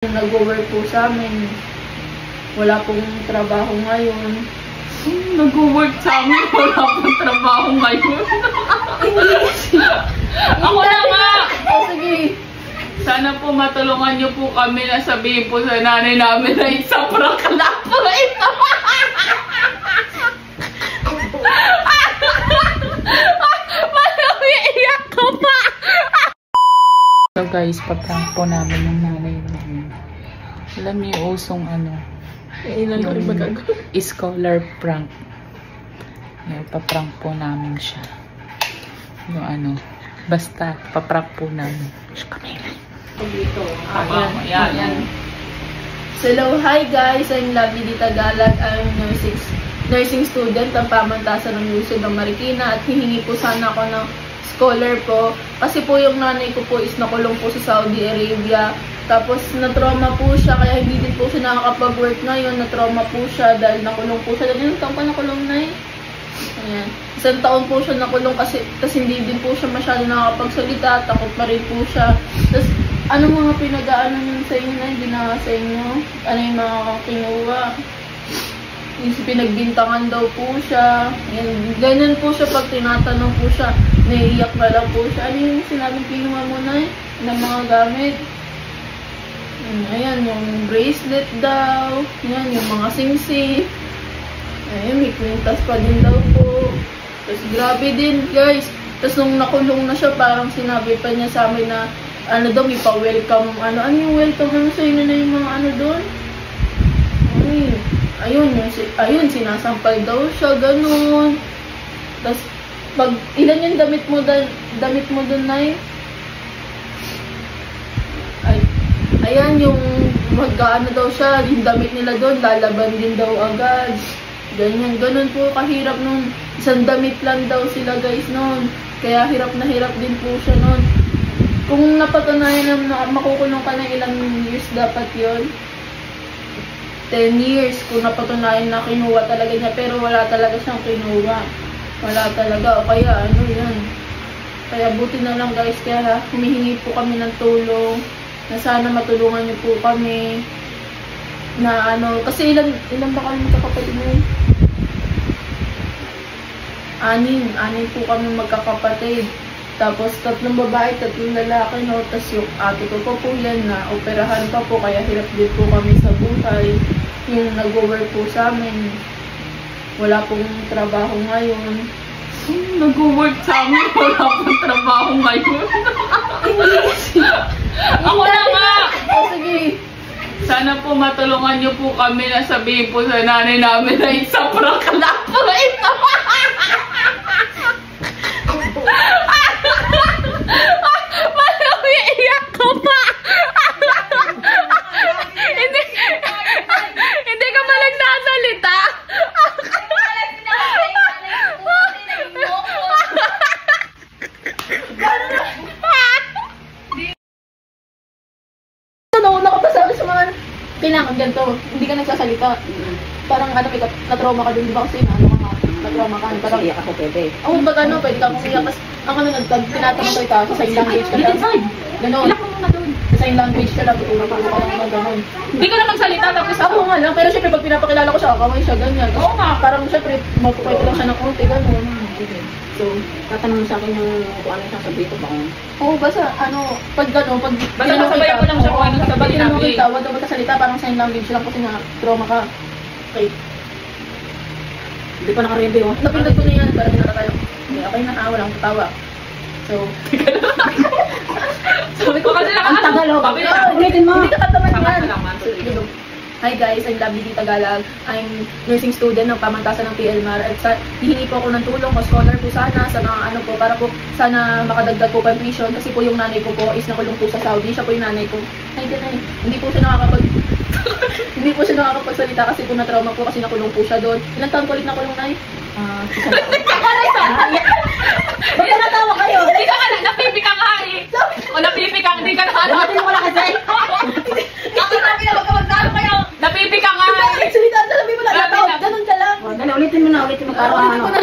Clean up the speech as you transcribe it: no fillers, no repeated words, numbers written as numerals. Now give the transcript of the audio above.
Nag-work po sa amin. Wala pong trabaho ngayon. Nag-work sa amin, wala pong trabaho ngayon. Ako na nga! O sige. Sana po matulungan niyo po kami na sabihin po sa nanay namin na isang prank lang po ito. Iiyak ko pa! So guys, paprank po namin yung nanay namin. Alam niyo yung usong Ilan ko rin magagawa. scholar prank. Yung paprank po namin siya. Yung basta paprank po namin. Kami. Dito. Ayan. Hello, hi guys. I'm Lovely Di Tagalog. I'm nursing student ng pamantasan ng Luzon ng Marikina at hihingi po sana ako ng scholar po. Kasi po yung nanay ko po is nakulong po sa Saudi Arabia. Tapos na-trauma po siya kaya hindi din po siya nakakapag-work ngayon. Na-trauma po siya dahil nakulong po siya. Ilang taon pa nakulong na eh? Ayan. 1 taon po siya nakulong kasi hindi din po siya masyado nakakapagsalita. Takot pa rin po siya. Tapos ano mga pinag-aano yun sa inyo na ginawa sa inyo? Ano yung mga kinuha? Yung pinagbintangan daw po siya. Ayan. Ganyan po siya pag tinatanong po siya. Naiiyak na lang po siya. Ano yung sinabing kinuha mo na ng mga gamit? Ayan, yung bracelet daw. Ayan, yung mga sing-sing. Ayan, may kwintas pa din daw po. Tapos grabe din, guys. Tapos nung nakulong na siya, parang sinabi pa niya sa amin na daw, may pa-welcome. Ano yung welcome? Ano sa inyo na yung mga doon? Ayun, sinasampal daw siya, ganun. Tapos, pag ilan yung damit mo doon, Nay? Ayan, yung mag-ano daw siya, yung damit nila doon, lalaban din daw agad. Ganyan, ganun po kahirap nung isang damit lang daw sila guys noon. Kaya hirap na hirap din po siya noon. Kung napatunayan na makukulong ka na ilang years dapat yon 10 years kung napatunayan na kinuha talaga niya. Pero wala talaga siyang kinuha. Wala talaga. O kaya yan. Kaya buti na lang guys. Kaya humihingi po kami ng tulong. Na sana matulungan niyo po kami na kasi ilan ba kami magkakapatid mo? 6 po kami magkakapatid. Tapos 3 babae, 3 lalaki, no? Tapos yung ate ko po yan na operahan pa po, kaya hirap din po kami sa buhay. Yung nag-work po sa amin, wala pong trabaho ngayon. Nag-work sa amin, wala pong trabaho ngayon. Ako na nga! O sige. Sana po matulungan niyo po kami na sabihin po sa nanay namin na isang prank lang po ito. Iiyak ko pa! Hindi ka man nagsasalita. Nauna ko pa sa mga kailangan ganito, hindi ka nagsasalita. Parang may na-trauma ka dun, di ba kasi na-trauma ka. Parang iyak ako pwede. Oo, pag pwede ka umiyak. Kasi tinatanong ko ito sa sign language ka lang. Ganon. Iyak mo muna dun. Sa sign language ka lang, tutulong ka lang ganon. Hindi ka na magsalita tapos ako nga lang, pero syempre pag pinapakilala ko siya, kamay siya, ganyan. Oo nga. Parang syempre, magpapwede lang siya ng konti, ganon. So, tatanong mo sa akin yung kung ano yung sasabihin ko ba? Oo, basta pag gano'n, basta nasabayan ko lang siya kung anong sabihin namin. Huwag daw magkasalita, parang sign language lang kasi na-trauma ka. Okay. Hindi pa nakarebe oh. Napindot ko na yan, para pinata tayo. Okay na, walang tatawa. So, sabi ko kasi ang tagal oh. Ulitin mo. Hindi ka kataman yan. Hi guys, I'm Lovely Di Tagalog. I'm nursing student ng pamantasan ng PLMAR at hihingi po ako ng tulong o scholar po sana sa mga para po sana makadagdag po tuition kasi po yung nanay ko po is nakulong po sa Saudi. Siya po yung nanay ko. Hi ganay. Hindi po siya nakakapagsalita kasi po na-trauma po kasi nakulong po siya doon. Ilang taon po ulit nakulong na Ba't natawa kayo? Hindi ka na, napipikang nga eh. O napipikang, hindi ka na. Bakit mo wala kasi? Ako na pinapagkamagdalo kayo. Napipikang nga eh. Salita, sabi mo lang. Ganun ka lang. Ulitin mo na, para